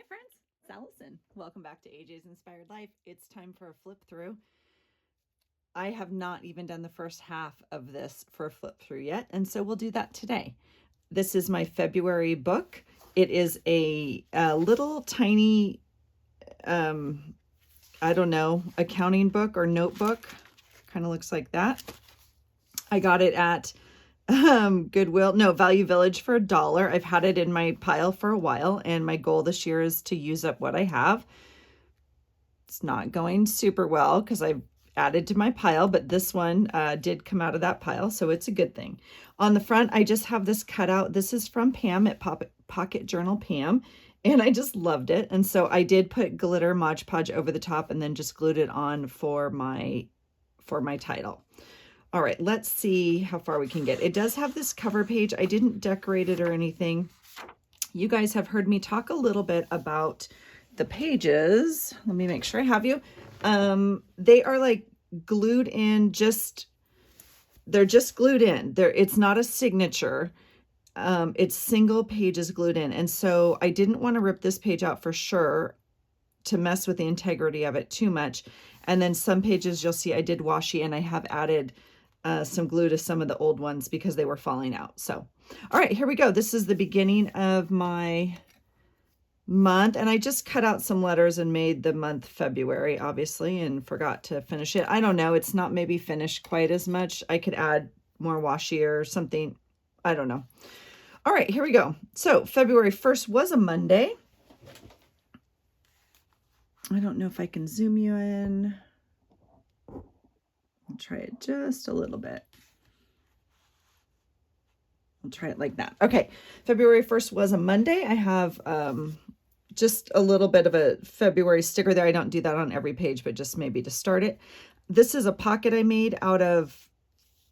friends, it's Allison. Welcome back to AJ's Inspired Life. It's time for a flip through. I have not even done the first half of this for a flip through yet, and so we'll do that today. This is my February book. It is a little tiny, I don't know, accounting book or notebook. Kind of looks like that. I got it at Value Village for $1. I've had it in my pile for a while, and my goal this year is to use up what I have. It's not going super well because I've added to my pile, but this one did come out of that pile, so it's a good thing. On the front, I just have this cutout. This is from Pam at Pocket Journal Pam, and I just loved it. And so I did put glitter Mod Podge over the top and then just glued it on for my title. All right, let's see how far we can get. It does have this cover page. I didn't decorate it or anything. You guys have heard me talk a little bit about the pages. Let me make sure I have you. They are like glued in, they're just glued in. It's not a signature. It's single pages glued in. And so I didn't want to rip this page out for sure to mess with the integrity of it too much. And then some pages you'll see I did washi, and I have added some glue to some of the old ones because they were falling out. So, all right, here we go. This is the beginning of my month, and I just cut out some letters and made the month February, obviously, and forgot to finish it. I don't know. It's not maybe finished quite as much. I could add more washi or something. I don't know. All right, here we go. So February 1st was a Monday. I don't know if I can zoom you in. I'll try it just a little bit. I'll try it like that. Okay, February 1st was a Monday. I have just a little bit of a February sticker there. I don't do that on every page, but just maybe to start it. This is a pocket I made out of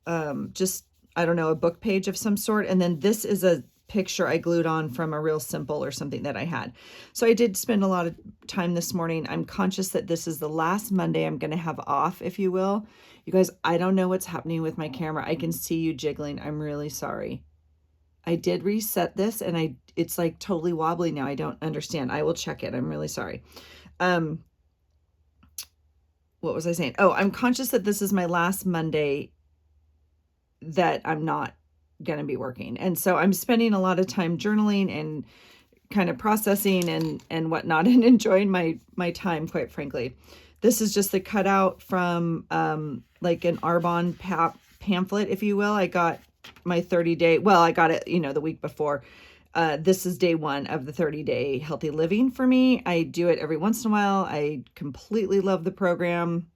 I don't know, a book page of some sort. And then this is a picture I glued on from a Real Simple or something that I had. So I did spend a lot of time this morning. I'm conscious that this is the last Monday I'm going to have off, if you will. You guys, I don't know what's happening with my camera. I can see you jiggling. I'm really sorry. I did reset this, and it's like totally wobbly now. I don't understand. I will check it. I'm really sorry. What was I saying? Oh, I'm conscious that this is my last Monday that I'm not going to be working. And so I'm spending a lot of time journaling and kind of processing and whatnot, and enjoying my time, quite frankly. This is just the cutout from like an Arbonne pamphlet, if you will. I got my 30-day, well, I got it, the week before. This is day 1 of the 30-day healthy living for me. I do it every once in a while. I completely love the program.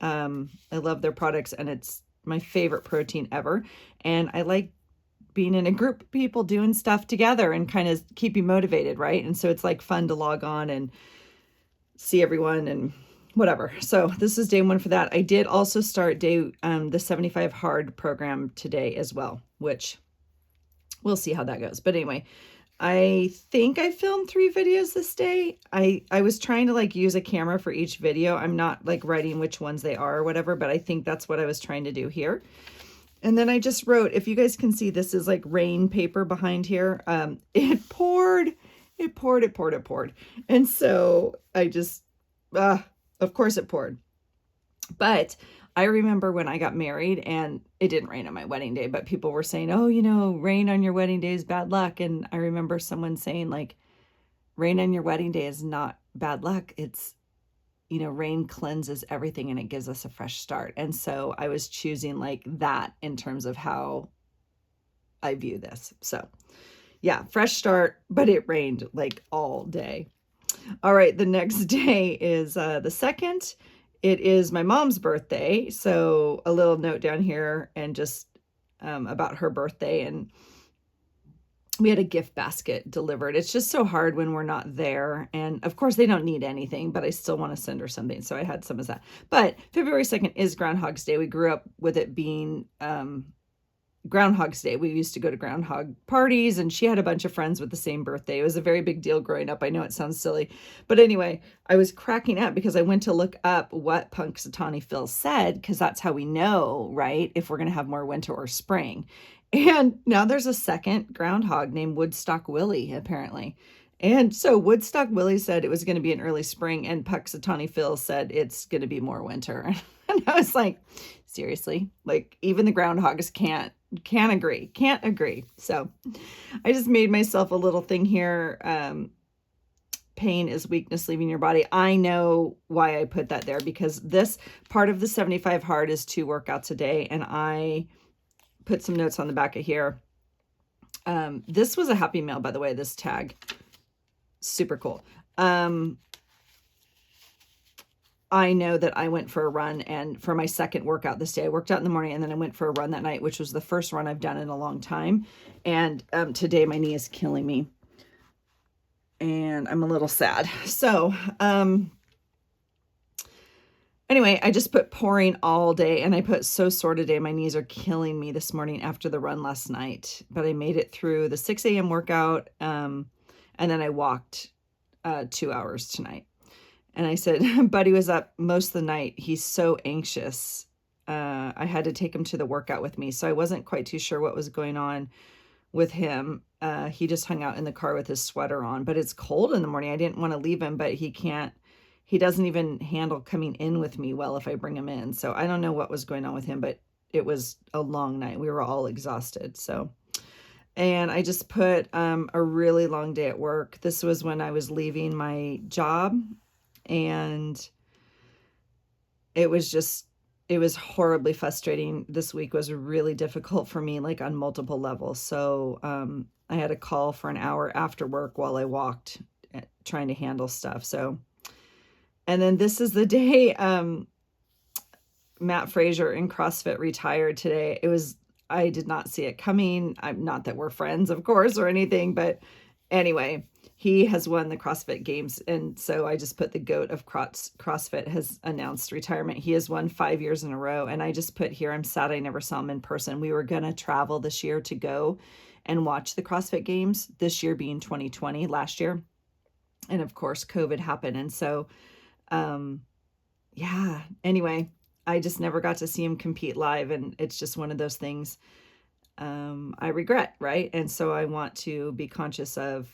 I love their products, and it's my favorite protein ever. And I like being in a group of people doing stuff together and kind of keep you motivated, right? And so it's like fun to log on and see everyone and whatever. So this is day 1 for that. I did also start the 75 hard program today as well, which we'll see how that goes. But anyway, I think I filmed 3 videos this day. I was trying to like use a camera for each video. I'm not like writing which ones they are or whatever, but I think that's what I was trying to do here. And then I just wrote, if you guys can see, this is like rain paper behind here. It poured. And so I just, of course it poured. But I remember when I got married, and it didn't rain on my wedding day, but people were saying, oh, rain on your wedding day is bad luck. And I remember someone saying, like, rain on your wedding day is not bad luck. It's, rain cleanses everything and it gives us a fresh start. And so I was choosing like that in terms of how I view this. So yeah, fresh start, but it rained like all day. All right, the next day is the 2nd. It is my mom's birthday. So a little note down here and just about her birthday. And we had a gift basket delivered. It's just so hard when we're not there. And of course they don't need anything, but I still want to send her something. So I had some of that. But February 2nd is Groundhog's Day. We grew up with it being Groundhog's Day. We used to go to groundhog parties, and she had a bunch of friends with the same birthday. It was a very big deal growing up. I know it sounds silly, but anyway, I was cracking up because I went to look up what Punxsutawney Phil said, because that's how we know, right, if we're going to have more winter or spring. And now there's a second groundhog named Woodstock Willie, apparently. And so Woodstock Willie said it was going to be an early spring, and Puxatawny Phil said it's going to be more winter. And I was like, seriously, like even the groundhogs can't agree. So I just made myself a little thing here. Pain is weakness leaving your body. I know why I put that there, because this part of the 75 hard is 2 workouts a day, and I put some notes on the back of here. This was a Happy Mail, by the way, this tag. Super cool. I know that I went for a run, and for my second workout this day, I worked out in the morning and then I went for a run that night, which was the first run I've done in a long time. And today my knee is killing me and I'm a little sad. So anyway, I just put pouring all day, and I put so sore today. My knees are killing me this morning after the run last night, but I made it through the 6 a.m. workout. And then I walked 2 hours tonight. And I said, Buddy was up most of the night. He's so anxious. I had to take him to the workout with me. So I wasn't quite too sure what was going on with him. He just hung out in the car with his sweater on, but it's cold in the morning. I didn't want to leave him, but he doesn't even handle coming in with me well if I bring him in. So I don't know what was going on with him, but it was a long night. We were all exhausted. So, and I just put a really long day at work. This was when I was leaving my job, and it was horribly frustrating. This week was really difficult for me, like on multiple levels. So I had a call for an hour after work while I walked, trying to handle stuff. So, and then this is the day Matt Frazier in CrossFit retired today. I did not see it coming. I'm not that we're friends, of course, or anything, but anyway, he has won the CrossFit Games. And so I just put the GOAT of CrossFit has announced retirement. He has won 5 years in a row. And I just put here, I'm sad I never saw him in person. We were going to travel this year to go and watch the CrossFit Games, this year being 2020, last year. And of course, COVID happened. And so, yeah, anyway, I just never got to see him compete live. And it's just one of those things I regret, right? And so I want to be conscious of,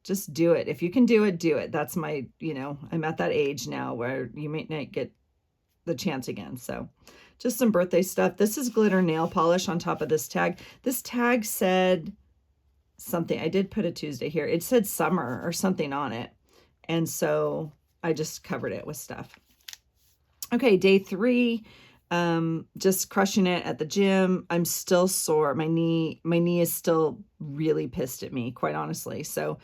just do it. If you can do it, do it. That's my, I'm at that age now where you may not get the chance again. So just some birthday stuff. This is glitter nail polish on top of this tag. This tag said something. I did put a Tuesday here. It said summer or something on it. And so I just covered it with stuff. Okay, day 3, just crushing it at the gym. I'm still sore. My knee is still really pissed at me, quite honestly. So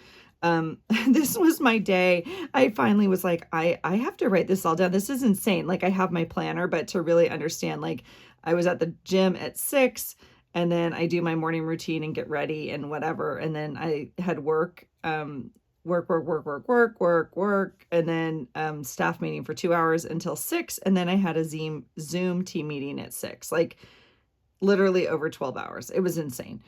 this was my day. I finally was like, I have to write this all down. This is insane. Like, I have my planner, but to really understand, like, I was at the gym at 6, and then I do my morning routine and get ready and whatever. And then I had work, work, and then staff meeting for 2 hours until 6. And then I had a Zoom team meeting at 6, like literally over 12 hours. It was insane.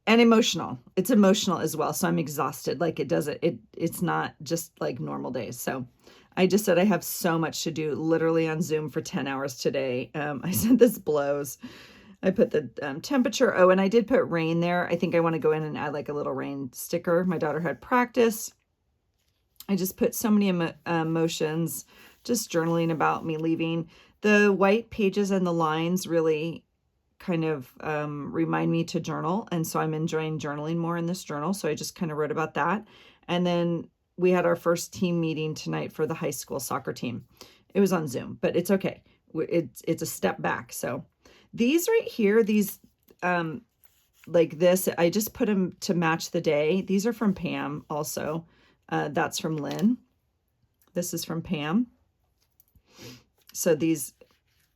And emotional. It's emotional as well. So I'm exhausted. Like, it's not just like normal days. So I just said I have so much to do, literally on Zoom for 10 hours today. I said this blows. I put the temperature. Oh, and I did put rain there. I think I want to go in and add like a little rain sticker. My daughter had practice. I just put so many emotions, just journaling about me leaving. The white pages and the lines really kind of remind me to journal. And so I'm enjoying journaling more in this journal. So I just kind of wrote about that. And then we had our first team meeting tonight for the high school soccer team. It was on Zoom, but it's okay. It's a step back. So these right here, these like this, I just put them to match the day. These are from Pam also. That's from Lynn. This is from Pam. So these,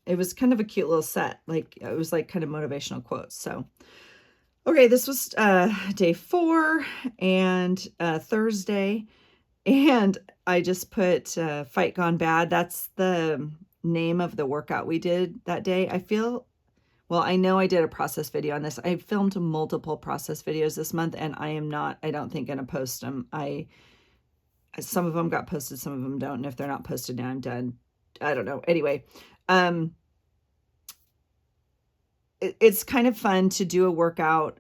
it was kind of a cute little set. Like, it was like kind of motivational quotes. So, okay, this was day 4 and Thursday. And I just put Fight Gone Bad. That's the name of the workout we did that day. I know I did a process video on this. I filmed multiple process videos this month, and I don't think going to post them. Some of them got posted, some of them don't. And if they're not posted now, I'm done. I don't know. Anyway, it's kind of fun to do a workout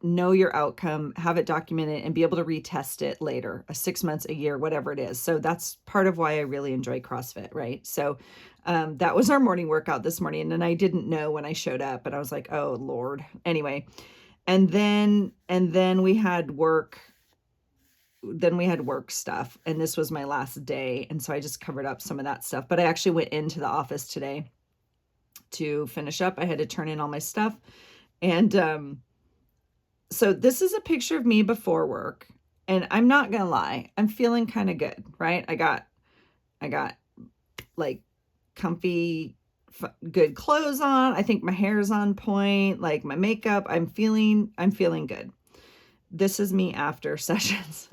know your outcome, have it documented, and be able to retest it later, 6 months, a year, whatever it is. So that's part of why I really enjoy CrossFit, right? So that was our morning workout this morning, and I didn't know when I showed up, but I was like, oh Lord. Anyway, and then we had work. Then we had work stuff, and this was my last day, and so I just covered up some of that stuff. But I actually went into the office today to finish up. I had to turn in all my stuff, and so this is a picture of me before work, and I'm not gonna lie, I'm feeling kind of good, right? I got like comfy, good clothes on. I think my hair's on point, like my makeup. I'm feeling good. This is me after sessions.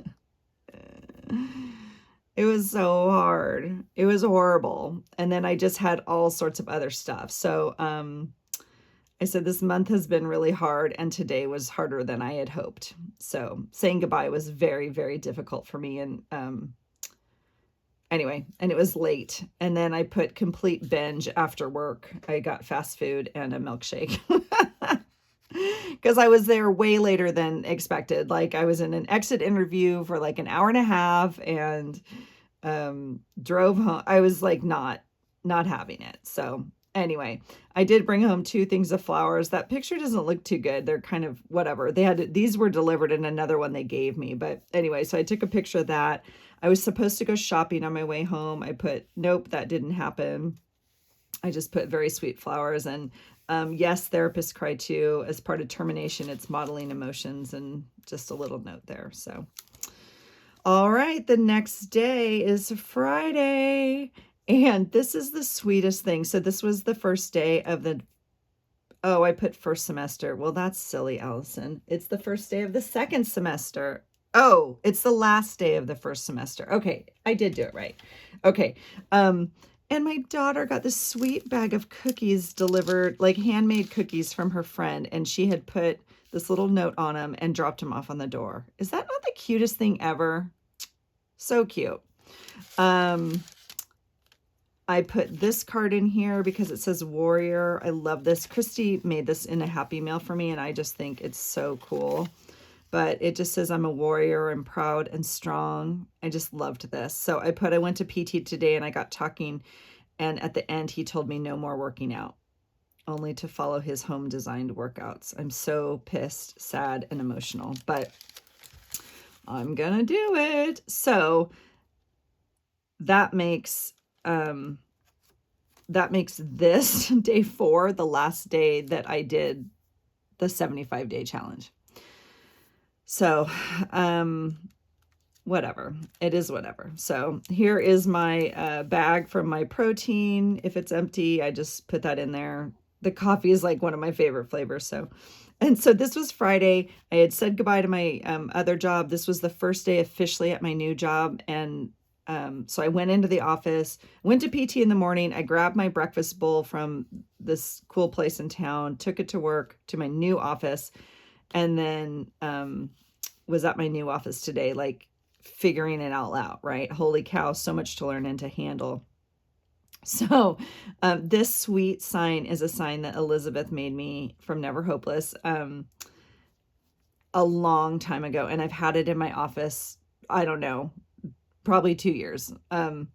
It was so hard. It was horrible. And then I just had all sorts of other stuff. So I said this month has been really hard, and today was harder than I had hoped. So saying goodbye was very, very difficult for me. And anyway, and it was late. And then I put complete binge after work. I got fast food and a milkshake. Because I was there way later than expected. Like I was in an exit interview for like an hour and a half, and drove home. I was like not having it. So anyway, I did bring home 2 things of flowers. That picture doesn't look too good. They're kind of whatever. These were delivered in another one they gave me. But anyway, so I took a picture of that. I was supposed to go shopping on my way home. I put, nope, that didn't happen. I just put very sweet flowers, and yes, therapists cry too. As part of termination, it's modeling emotions, and just a little note there. So, all right, the next day is Friday, and this is the sweetest thing. So this was the first day of the, oh, I put first semester. Well, that's silly, Allison. It's the first day of the second semester. Oh, it's the last day of the first semester. Okay, I did do it right. Okay. And my daughter got this sweet bag of cookies delivered, like handmade cookies from her friend, and she had put this little note on them and dropped them off on the door. Is that not the cutest thing ever? So cute. I put this card in here because it says warrior. I love this. Kristi made this in a Happy Mail for me, and I just think it's so cool. But it just says, I'm a warrior and proud and strong. I just loved this. So I went to PT today, and I got talking, and at the end, he told me no more working out, only to follow his home designed workouts. I'm so pissed, sad, and emotional, but I'm gonna do it. So that makes this day 4 the last day that I did the 75-day challenge. So, whatever. It is whatever. So here is my bag from my protein. If it's empty, I just put that in there. The coffee is like one of my favorite flavors. So this was Friday. I had said goodbye to my other job. This was the first day officially at my new job. And so I went into the office, went to PT in the morning. I grabbed my breakfast bowl from this cool place in town, took it to work to my new office, and then was at my new office today, like figuring it all out, right? Holy cow, so much to learn and to handle. So this sweet sign is a sign that Elizabeth made me from Never Hopeless a long time ago. And I've had it in my office, I don't know, probably 2 years. And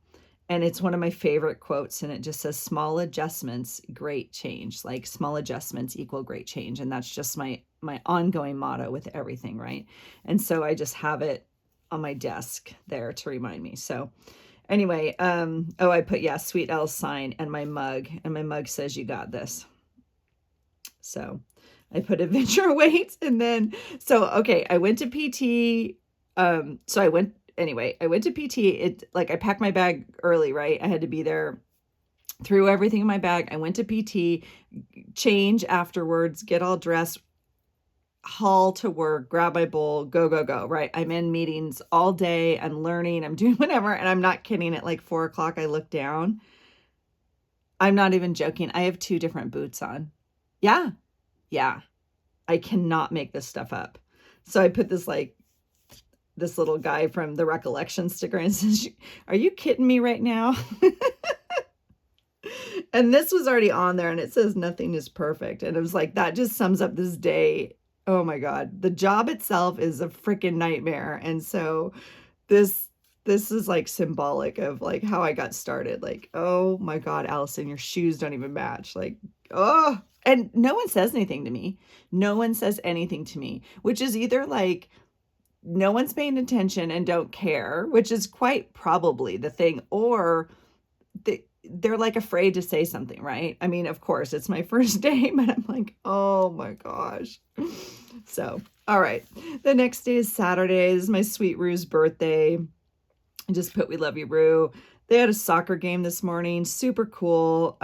it's one of my favorite quotes, and it just says, small adjustments, great change. Like small adjustments equal great change. And that's just my ongoing motto with everything, right? And so I just have it on my desk there to remind me. So anyway, I put, Sweet L's sign and my mug says, you got this. So I put adventure weights, and then, I went to PT. I went to PT. I packed my bag early, right? I had to be there, threw everything in my bag. I went to PT, change afterwards, get all dressed, haul to work, grab my bowl, go, right? I'm in meetings all day. I'm learning, I'm doing whatever. And I'm not kidding. At like 4 o'clock, I look down. I'm not even joking. I have 2 different boots on. Yeah. I cannot make this stuff up. So I put this little guy from the recollection sticker and says, are you kidding me right now? And this was already on there, and it says nothing is perfect. And it was like, that just sums up this day oh my God, the job itself is a freaking nightmare. And so this this is like symbolic of like how I got started. Like, oh my God, Allison, your shoes don't even match. Like, oh, and no one says anything to me. No one says anything to me, which is either like no one's paying attention and don't care, which is quite probably the thing, or they're like afraid to say something, right? I mean, of course, it's my first day, but I'm like, oh my gosh. So, all right. The next day is Saturday. This is my sweet Rue's birthday. I just put we love you, Rue. They had a soccer game this morning. Super cool.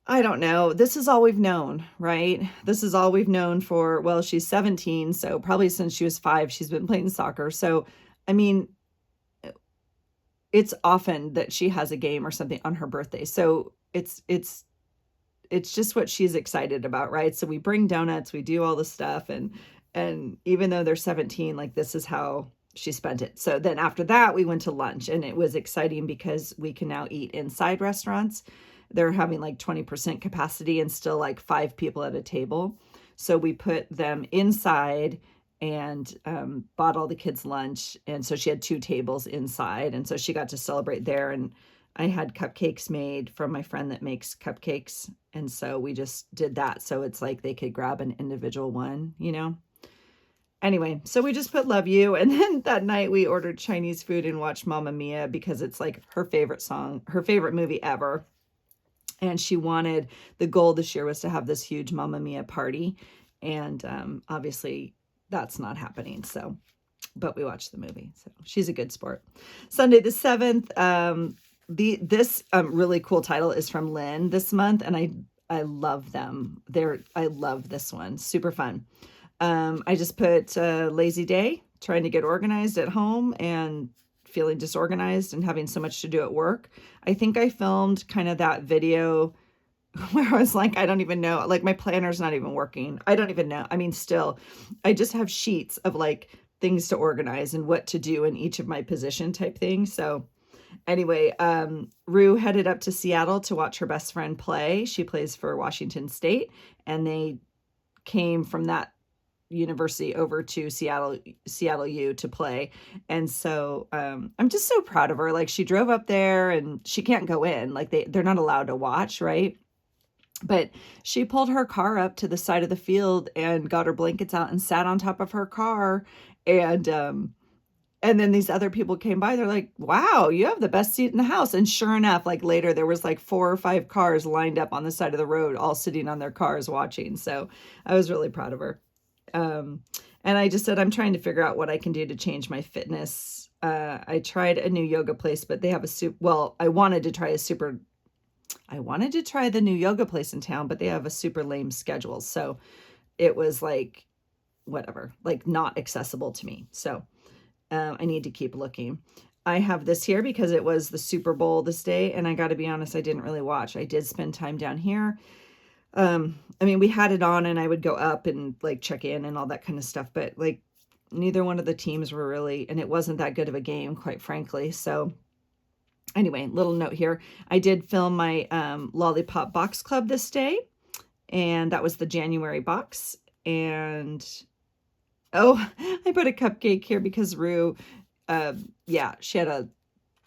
I don't know. This is all we've known, right? This is all we've known for, well, she's 17, so probably since she was 5, she's been playing soccer. So, I mean, it's often that she has a game or something on her birthday. So it's just what she's excited about, right? So we bring donuts, we do all the stuff, and even though they're 17, like this is how she spent it. So then after that, we went to lunch, and it was exciting because we can now eat inside restaurants. They're having like 20% capacity and still like 5 people at a table. So we put them inside and bought all the kids lunch. And so she had 2 tables inside. And so she got to celebrate there. And I had cupcakes made from my friend that makes cupcakes. And so we just did that. So it's like they could grab an individual one, you know? Anyway, so we just put love you. And then that night we ordered Chinese food and watched Mamma Mia because it's like her favorite song, her favorite movie ever. And she wanted, the goal this year was to have this huge Mamma Mia party. And obviously that's not happening. So, but we watched the movie. So she's a good sport. Sunday the 7th, this really cool title is from Lynn this month. And I love them. I love this one. Super fun. I just put lazy day, trying to get organized at home and feeling disorganized and having so much to do at work. I think I filmed kind of that video where I was like, I don't even know, like my planner's not even working. I don't even know. I mean, still, I just have sheets of like things to organize and what to do in each of my position type things. So anyway, Rue headed up to Seattle to watch her best friend play. She plays for Washington State, and they came from that university over to Seattle U to play. And so I'm just so proud of her. Like she drove up there, and she can't go in, like they're not allowed to watch, right? But she pulled her car up to the side of the field and got her blankets out and sat on top of her car. And then these other people came by. They're like, wow, you have the best seat in the house. And sure enough, like later there was like 4 or 5 cars lined up on the side of the road, all sitting on their cars watching. So I was really proud of her. And I just said, I'm trying to figure out what I can do to change my fitness. I tried a new yoga place, but they have I wanted to try the new yoga place in town, but they have a super lame schedule. So it was like, whatever, like not accessible to me. So I need to keep looking. I have this here because it was the Super Bowl this day. And I got to be honest, I didn't really watch. I did spend time down here. I mean, we had it on and I would go up and like check in and all that kind of stuff, but like neither one of the teams were really, and it wasn't that good of a game, quite frankly. So anyway, little note here. I did film my Lollipop Box Club this day, and that was the January box. And oh, I put a cupcake here because Rue, she had a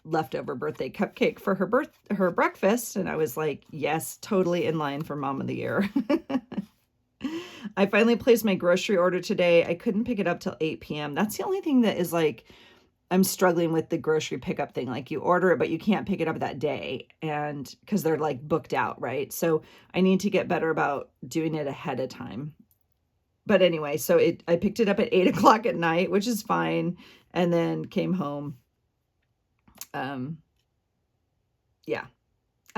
leftover birthday cupcake for her breakfast, and I was like, yes, totally in line for Mom of the Year. I finally placed my grocery order today. I couldn't pick it up till 8 p.m. That's the only thing that is like, I'm struggling with the grocery pickup thing. Like you order it, but you can't pick it up that day, and because they're like booked out, right? So I need to get better about doing it ahead of time. But anyway, so I picked it up at 8 o'clock at night, which is fine, and then came home.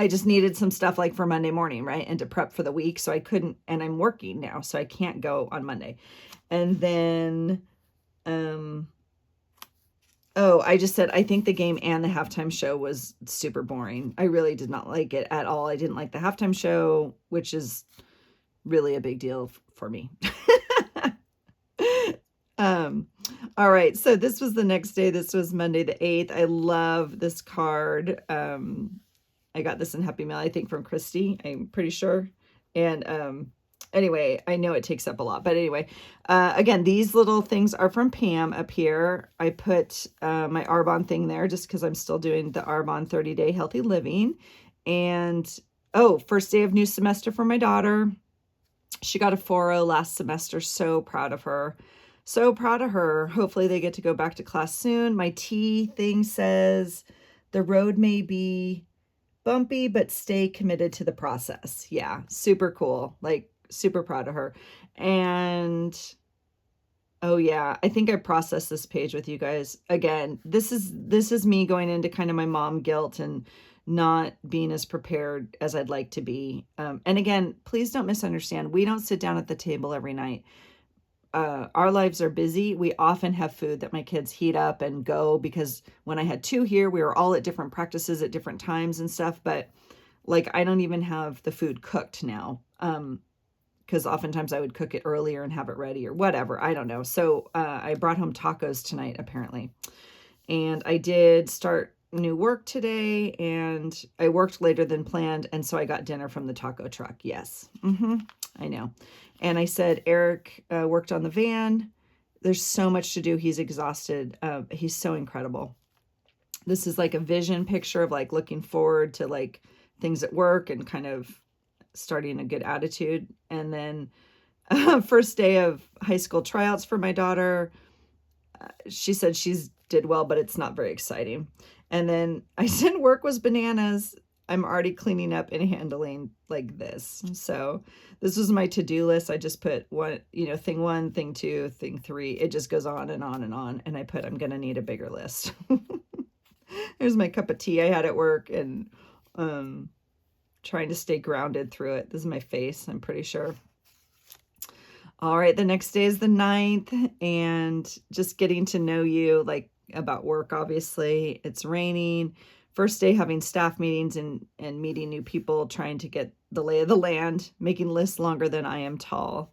I just needed some stuff like for Monday morning, right? And to prep for the week. So I couldn't, and I'm working now, so I can't go on Monday. And then, I just said, I think the game and the halftime show was super boring. I really did not like it at all. I didn't like the halftime show, which is really a big deal for me. All right. So this was the next day. This was Monday the 8th. I love this card. I got this in Happy Mail, I think from Kristi, I'm pretty sure. And Anyway, I know it takes up a lot, but anyway, again, these little things are from Pam up here. I put my Arbonne thing there just because I'm still doing the Arbonne 30-day healthy living. And oh, first day of new semester for my daughter. She got a 4.0 last semester. So proud of her. So proud of her. Hopefully they get to go back to class soon. My T thing says the road may be bumpy, but stay committed to the process. Yeah, super cool. Like, super proud of her. And oh yeah, I think I processed this page with you guys. Again, this is me going into kind of my mom guilt and not being as prepared as I'd like to be. And again, please don't misunderstand. We don't sit down at the table every night. Our lives are busy. We often have food that my kids heat up and go, because when I had 2 here, we were all at different practices at different times and stuff. But like, I don't even have the food cooked now. Because oftentimes I would cook it earlier and have it ready or whatever. I don't know. So I brought home tacos tonight, apparently. And I did start new work today, and I worked later than planned. And so I got dinner from the taco truck. Yes. I know. And I said, Eric worked on the van. There's so much to do. He's exhausted. He's so incredible. This is like a vision picture of like looking forward to like things at work and kind of starting a good attitude. And then first day of high school tryouts for my daughter. She said she's did well, but it's not very exciting. And then I said work was bananas. I'm already cleaning up and handling like this. So this was my to-do list. I just put one, thing 1, thing 2, thing 3. It just goes on and on and on. And I put, I'm going to need a bigger list. There's my cup of tea I had at work, and trying to stay grounded through it. This is my face, I'm pretty sure. All right, the next day is the 9th, and just getting to know you, like about work, obviously. It's raining. First day having staff meetings and meeting new people, trying to get the lay of the land, making lists longer than I am tall.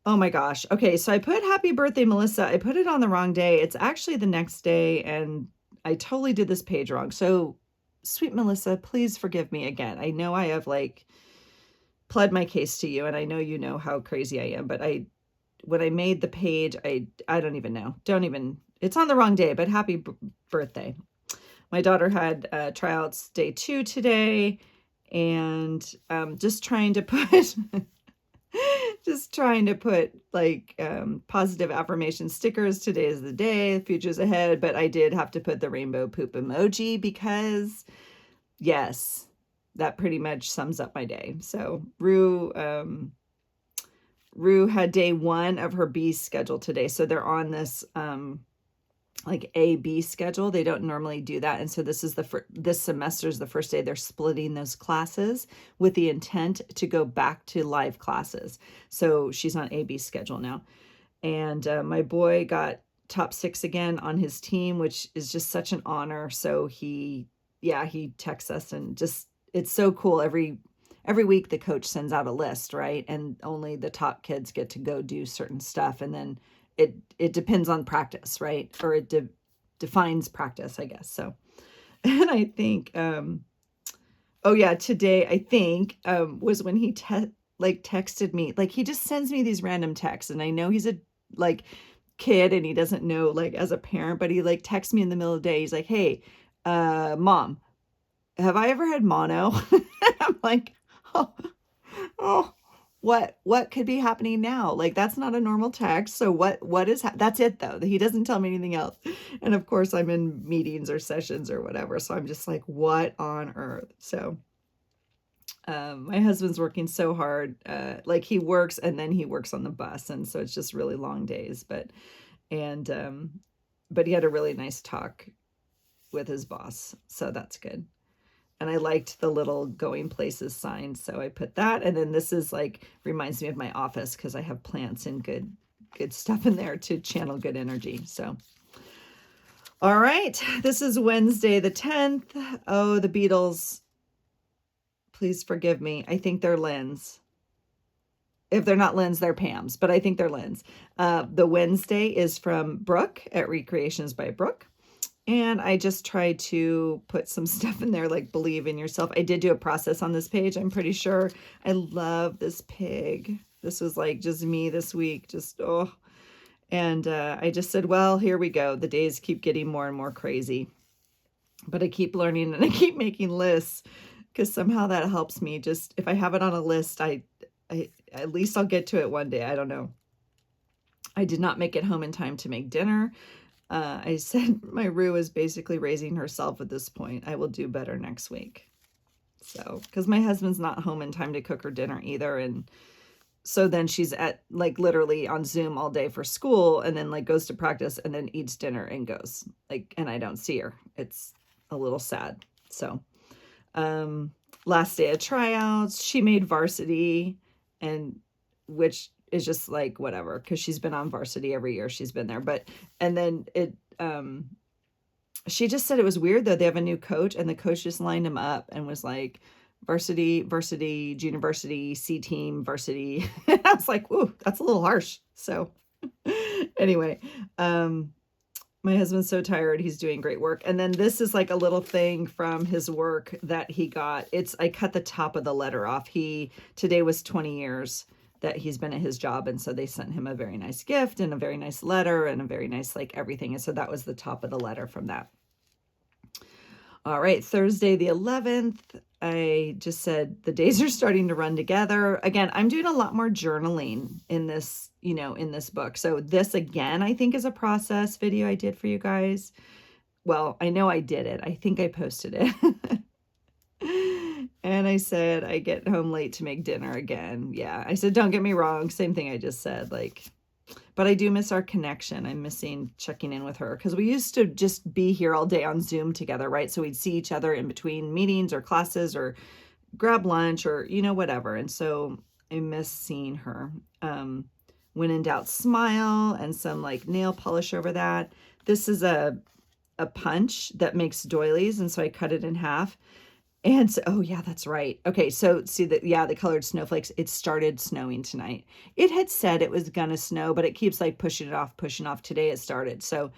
Oh my gosh. Okay, so I put happy birthday, Melissa. I put it on the wrong day. It's actually the next day, and I totally did this page wrong. So sweet Melissa, please forgive me again. I know I have like pled my case to you, and I know you know how crazy I am, but when I made the page, I don't even know. It's on the wrong day, but happy birthday. My daughter had tryouts day 2 today, and just trying to put like positive affirmation stickers. Today is the day, the future's ahead, but I did have to put the rainbow poop emoji because yes, that pretty much sums up my day. So Rue had day 1 of her B schedule today. So they're on this like A-B schedule. They don't normally do that. And so this is this semester is the first day they're splitting those classes with the intent to go back to live classes. So she's on A-B schedule now. And my boy got top 6 again on his team, which is just such an honor. So he texts us, and just, it's so cool. Every week the coach sends out a list, right? And only the top kids get to go do certain stuff. And then it depends on practice, right? Or it defines practice, I guess. So, and I think, today I think was when he texted me. Like, he just sends me these random texts, and I know he's a like kid and he doesn't know like as a parent, but he like texts me in the middle of the day. He's like, hey, mom, have I ever had mono? I'm like, oh, what could be happening now? Like, that's not a normal text. So what is, that's it though. He doesn't tell me anything else. And of course I'm in meetings or sessions or whatever. So I'm just like, what on earth? So, my husband's working so hard. Like, he works and then he works on the bus. And so it's just really long days, but he had a really nice talk with his boss. So that's good. And I liked the little going places sign. So I put that. And then this is like, reminds me of my office because I have plants and good stuff in there to channel good energy. So, all right. This is Wednesday, the 10th. Oh, the Beatles. Please forgive me. I think they're Lynn's. If they're not Lynn's, they're Pam's, but I think they're Lynn's. The Wednesday is from Brooke at Recreations by Brooke. And I just try to put some stuff in there, like believe in yourself. I did do a process on this page, I'm pretty sure. I love this pig. This was like just me this week, just, oh. And I just said, well, here we go. The days keep getting more and more crazy. But I keep learning and I keep making lists because somehow that helps me. Just if I have it on a list, I at least I'll get to it one day. I don't know. I did not make it home in time to make dinner. I said my Rue is basically raising herself at this point. I will do better next week. So, because my husband's not home in time to cook her dinner either. And so then she's at like literally on Zoom all day for school and then like goes to practice and then eats dinner and goes like, and I don't see her. It's a little sad. So, last day of tryouts, she made varsity, and which is just like whatever, because she's been on varsity every year she's been there. But and then it she just said it was weird though. They have a new coach and the coach just lined him up and was like varsity, junior varsity, C team, varsity. I was like, ooh, that's a little harsh. So anyway, my husband's so tired. He's doing great work. And then this is like a little thing from his work that he got. I cut the top of the letter off. Today was 20 years that he's been at his job. And so they sent him a very nice gift and a very nice letter and a very nice, like everything. And so that was the top of the letter from that. All right, Thursday the 11th, I just said the days are starting to run together. Again, I'm doing a lot more journaling in this, in this book. So this again, I think is a process video I did for you guys. Well, I know I did it. I think I posted it. And I said, I get home late to make dinner again. Yeah, I said, don't get me wrong. Same thing I just said, but I do miss our connection. I'm missing checking in with her because we used to just be here all day on Zoom together, right? So we'd see each other in between meetings or classes or grab lunch or, whatever. And so I miss seeing her. When in doubt, smile and some like nail polish over that. This is a punch that makes doilies. And so I cut it in half. And so, oh yeah, that's right. Okay, so see that, yeah, the colored snowflakes, it started snowing tonight. It had said it was gonna snow, but it keeps like pushing off. Today it started. So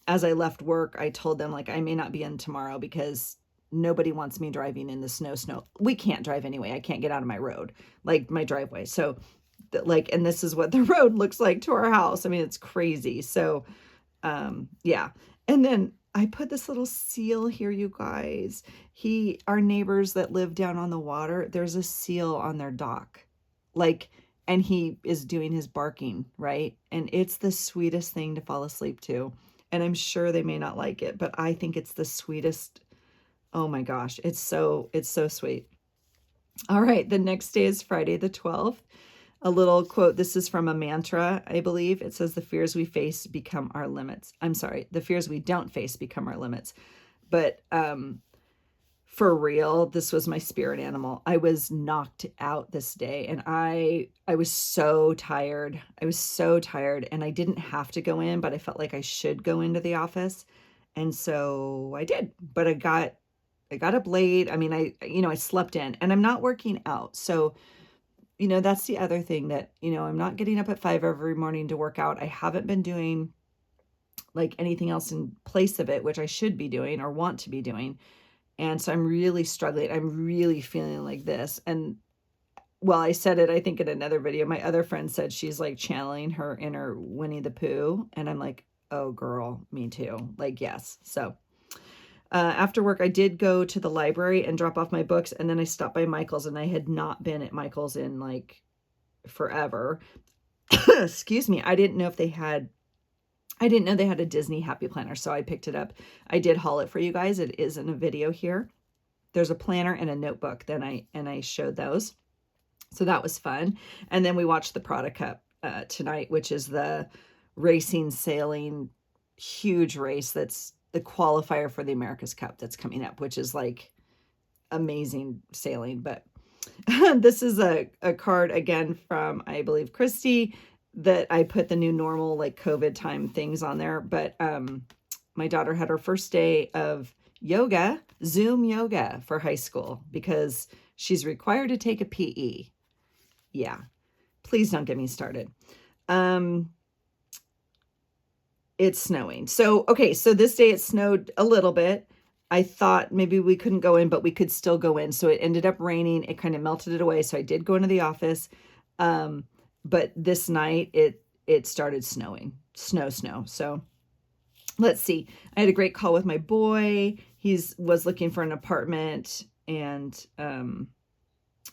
as I left work, I told them like, I may not be in tomorrow because nobody wants me driving in the snow. We can't drive anyway. I can't get out of my road, like my driveway. So and this is what the road looks like to our house. I mean, it's crazy. So, yeah. And then I put this little seal here, you guys. Our neighbors that live down on the water, there's a seal on their dock. And he is doing his barking, right? And it's the sweetest thing to fall asleep to. And I'm sure they may not like it, but I think it's the sweetest. Oh my gosh, it's so sweet. All right, the next day is Friday the 12th. A little quote. This is from a mantra, I believe. It says, the fears we face become our limits. I'm sorry, the fears we don't face become our limits. But for real, this was my spirit animal. I was knocked out this day and I was so tired. And I didn't have to go in, but I felt like I should go into the office. And so I did, but I got up late. I mean, I slept in and I'm not working out. So that's the other thing that, I'm not getting up at 5 every morning to work out. I haven't been doing like anything else in place of it, which I should be doing or want to be doing. And so I'm really struggling. I'm really feeling like this. And well, I said it, I think in another video, my other friend said she's like channeling her inner Winnie the Pooh. And I'm like, oh girl, me too. Like, yes. So after work, I did go to the library and drop off my books. And then I stopped by Michael's and I had not been at Michael's in like forever. Excuse me. I didn't know they had a Disney Happy Planner. So I picked it up. I did haul it for you guys. It is in a video here. There's a planner and a notebook. I showed those. So that was fun. And then we watched the Prada Cup tonight, which is the racing, sailing, huge race that's the qualifier for the America's Cup that's coming up, which is like amazing sailing. But this is a card again from, I believe, Kristi, that I put the new normal like COVID time things on there. But my daughter had her first day of yoga, Zoom yoga for high school because she's required to take a PE. Yeah, please don't get me started. it's snowing. So, okay, so this day it snowed a little bit. I thought maybe we couldn't go in, but we could still go in. So it ended up raining. It kind of melted it away. So I did go into the office. But this night it started snowing. Snow. So let's see. I had a great call with my boy. Was looking for an apartment, and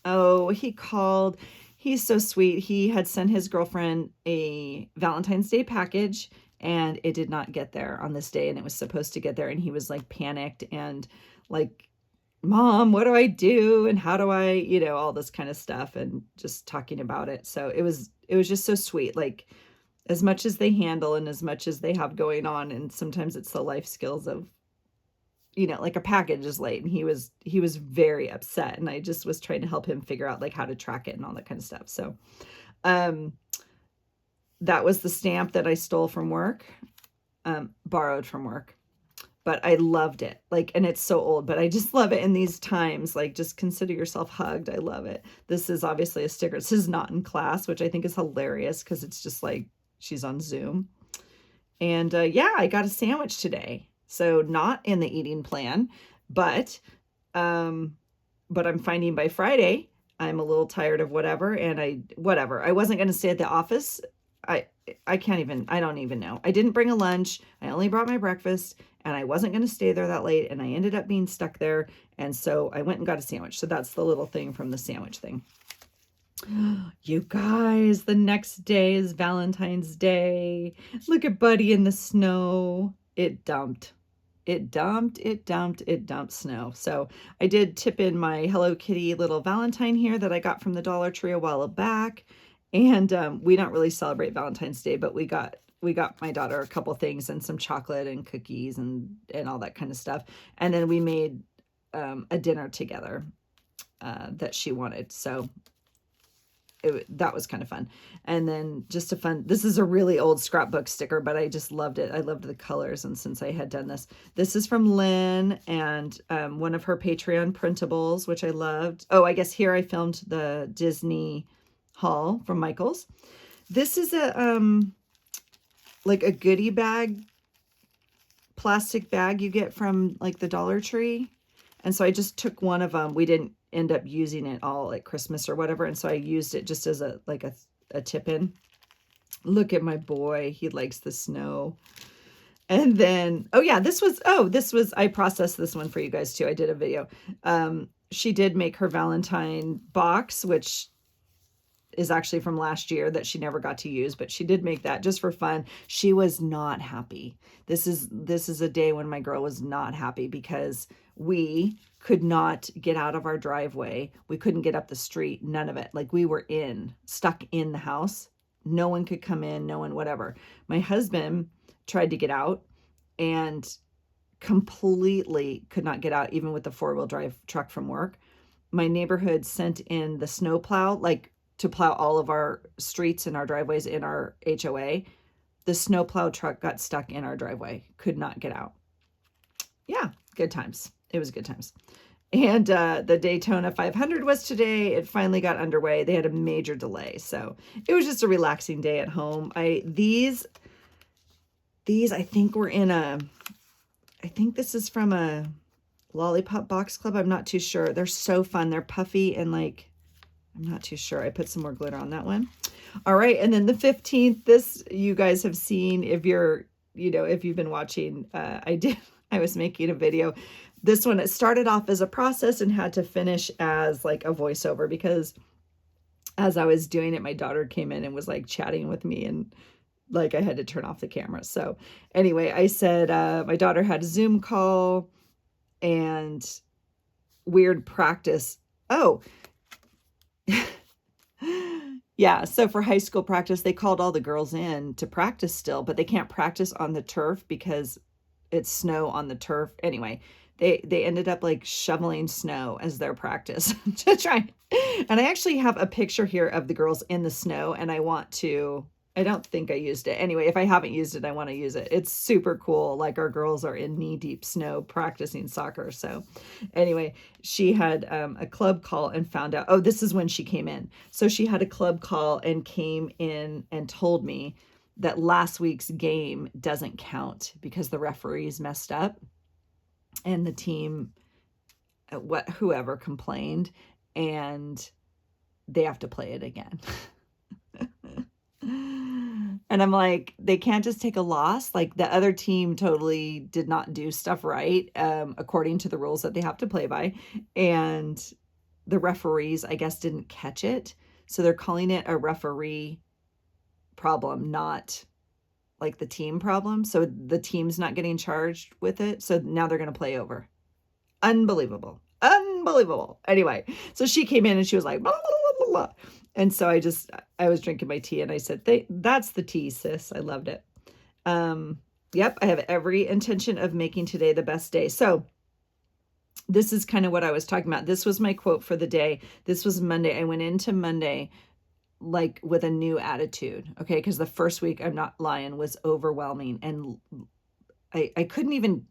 he called. He's so sweet. He had sent his girlfriend a Valentine's Day package, and it did not get there on this day, and it was supposed to get there, and he was like panicked and like, Mom, what do I do? And how do I, all this kind of stuff, and just talking about it. So it was just so sweet. Like, as much as they handle and as much as they have going on, and sometimes it's the life skills of, like a package is late, and he was very upset, and I just was trying to help him figure out like how to track it and all that kind of stuff. So that was the stamp that I stole from work, borrowed from work, but I loved it. Like, and it's so old, but I just love it in these times. Like, just consider yourself hugged. I love it. This is obviously a sticker. This is not in class, which I think is hilarious because it's just like she's on Zoom. And yeah, I got a sandwich today. So not in the eating plan, but I'm finding by Friday, I'm a little tired of whatever. And I wasn't going to stay at the office. I don't even know. I didn't bring a lunch. I only brought my breakfast, and I wasn't going to stay there that late. And I ended up being stuck there. And so I went and got a sandwich. So that's the little thing from the sandwich thing. You guys, the next day is Valentine's Day. Look at Buddy in the snow. It dumped snow. So I did tip in my Hello Kitty little Valentine here that I got from the Dollar Tree a while back. And we don't really celebrate Valentine's Day, but we got my daughter a couple things and some chocolate and cookies and all that kind of stuff. And then we made a dinner together that she wanted. So that was kind of fun. And then just this is a really old scrapbook sticker, but I just loved it. I loved the colors. And since I had done this is from Lynn, and one of her Patreon printables, which I loved. Oh, I guess here I filmed the Disney haul from Michael's. This is like a goodie bag, plastic bag you get from like the Dollar Tree. And so I just took one of them. We didn't end up using it all at Christmas or whatever. And so I used it just as a tip in. Look at my boy. He likes the snow. And then, I processed this one for you guys too. I did a video. She did make her Valentine box, which is actually from last year that she never got to use, but she did make that just for fun. She was not happy. This is a day when my girl was not happy because we could not get out of our driveway. We couldn't get up the street, none of it. Like, we were stuck in the house. No one could come in, no one, whatever. My husband tried to get out and completely could not get out, even with the 4-wheel drive truck from work. My neighborhood sent in the snow plow, like to plow all of our streets and our driveways in our HOA. The snow plow truck got stuck in our driveway, could not get out. Yeah, good times. It was good times. And the Daytona 500 was today. It finally got underway. They had a major delay. So it was just a relaxing day at home. These I think were I think this is from a Lollipop Box Club. I'm not too sure. They're so fun. They're puffy and like, I'm not too sure. I put some more glitter on that one. All right. And then the 15th, this you guys have seen if you've been watching, I was making a video. This one, it started off as a process and had to finish as like a voiceover, because as I was doing it, my daughter came in and was like chatting with me, and like I had to turn off the camera. So anyway, I said, my daughter had a Zoom call and weird practice. Oh, yeah. So for high school practice, they called all the girls in to practice still, but they can't practice on the turf because it's snow on the turf. Anyway, they ended up like shoveling snow as their practice to try. And I actually have a picture here of the girls in the snow, and I don't think I used it. Anyway, if I haven't used it, I want to use it. It's super cool. Like, our girls are in knee-deep snow practicing soccer. So anyway, she had a club call and found out, this is when she came in. So she had a club call and came in and told me that last week's game doesn't count because the referees messed up and the team, whoever complained, and they have to play it again. And I'm like, they can't just take a loss. Like, the other team totally did not do stuff right, according to the rules that they have to play by. And the referees, I guess, didn't catch it. So they're calling it a referee problem, not like the team problem. So the team's not getting charged with it. So now they're going to play over. Unbelievable. Unbelievable. Anyway, so she came in and she was like, blah, blah, blah, blah. And so I was drinking my tea and I said, that's the tea, sis. I loved it. Yep, I have every intention of making today the best day. So this is kind of what I was talking about. This was my quote for the day. This was Monday. I went into Monday like with a new attitude. Okay. Because the first week, I'm not lying, was overwhelming. And I couldn't even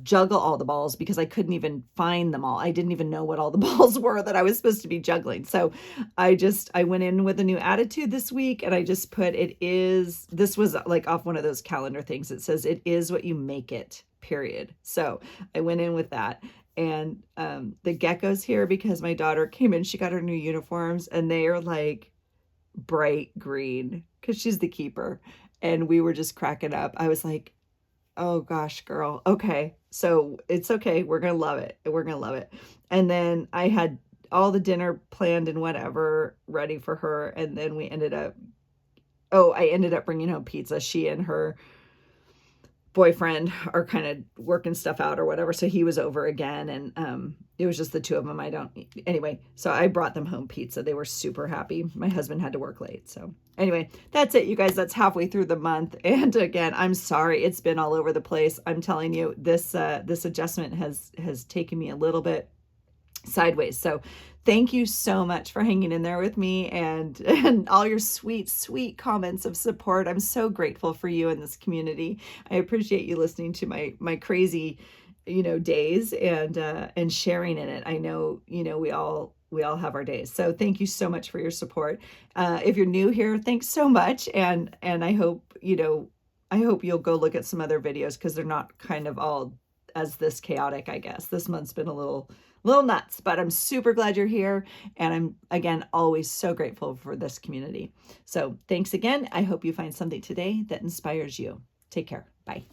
juggle all the balls because I couldn't even find them all. I didn't even know what all the balls were that I was supposed to be juggling. So I went in with a new attitude this week, and I just put, this was like off one of those calendar things. It says, it is what you make it, period. So I went in with that. And the geckos here, because my daughter came in, she got her new uniforms, and they are like bright green because she's the keeper. And we were just cracking up. I was like, oh gosh, girl. Okay. So it's okay. We're going to love it. We're going to love it. And then I had all the dinner planned and whatever ready for her. And then I ended up bringing home pizza. She and her boyfriend are kind of working stuff out or whatever. So he was over again, and it was just the two of them. Anyway, so I brought them home pizza. They were super happy. My husband had to work late. So anyway, that's it, you guys. That's halfway through the month. And again, I'm sorry. It's been all over the place. I'm telling you, this adjustment has taken me a little bit sideways. So thank you so much for hanging in there with me and all your sweet, sweet comments of support. I'm so grateful for you in this community. I appreciate you listening to my crazy, days and sharing in it. I know, we all have our days. So thank you so much for your support. If you're new here, thanks so much. And I hope, you'll go look at some other videos, because they're not kind of all as this chaotic, I guess. This month's been a little nuts, but I'm super glad you're here. And I'm, again, always so grateful for this community. So thanks again. I hope you find something today that inspires you. Take care. Bye.